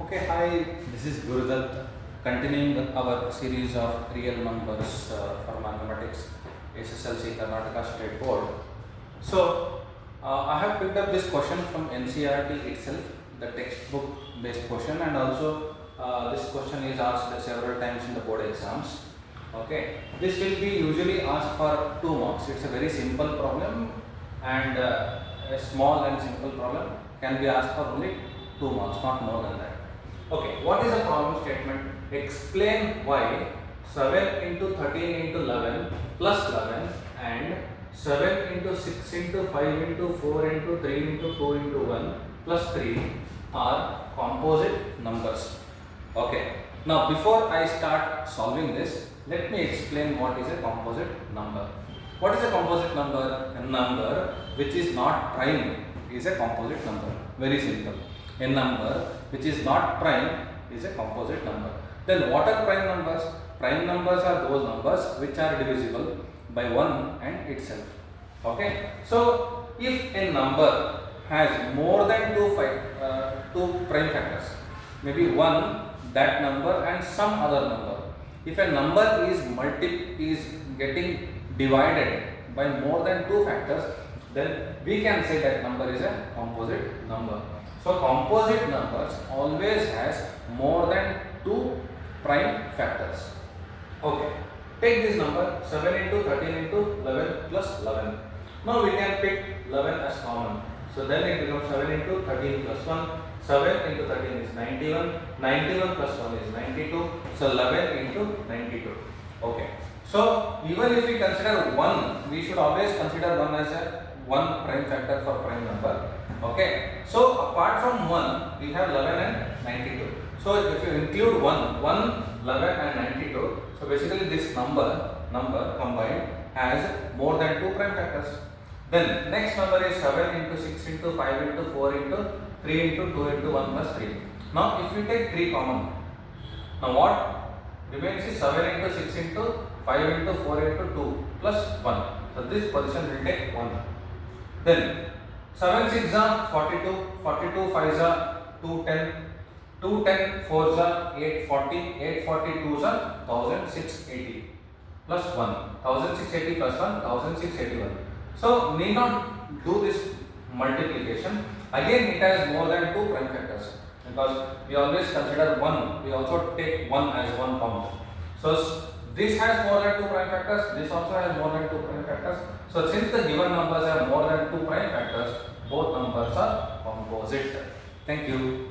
Okay, hi, this is Gurudat, continuing our series of real numbers for mathematics, SSLC Karnataka State Board. So, I have picked up this question from NCERT itself, the textbook based question, and also this question is asked several times in the board exams. Okay, this will be usually asked for 2 marks. It's a very simple problem, and a small and simple problem can be asked for only 2 marks, not more than that. Okay, what is the problem statement? Explain why 7 into 13 into 11 plus 11 and 7 into 6 into 5 into 4 into 3 into 2 into 1 plus 3 are composite numbers. Okay, now before I start solving this, let me explain what is a composite number. What is a composite number? A number which is not prime is a composite number. Very simple. A number which is not prime is a composite number. Then what are prime numbers? Prime numbers are those numbers which are divisible by 1 and itself. Okay. So if a number has more than two prime factors, maybe one, that number and some other number. If a number is getting divided by more than 2 factors, then we can say that number is a composite number. So composite numbers always has more than 2 prime factors. Okay, take this number 7 into 13 into 11 plus 11. Now we can pick 11 as common. So then it becomes 7 into 13 plus 1. 7 into 13 is 91. 91 plus 1 is 92. So 11 into 92. Okay. So even if we consider 1, we should always consider 1 as a 1 prime factor for prime number. Okay. So apart from 1, we have 11 and 92. So if you include 1, 11 and 92, so basically this number combined has more than 2 prime factors. Then next number is 7 into 6 into 5 into 4 into 3 into 2 into 1 plus 3. Now if you take 3 common, now what remains is 7 into 6 into 5 into 4 into 2 plus 1. So this position will take 1. Then 7 6 are 42, 42 5 are 210, 210 4 are 840, 842 are 1680 plus 1, 1680 plus 1, 1681. So need not do this multiplication. Again it has more than 2 prime factors because we always consider 1, we also take 1 as 1 count. So this has more than 2 prime factors, this also has more than 2 prime factors. So since the given numbers have more than 2 prime factors, both numbers are composite. Thank you.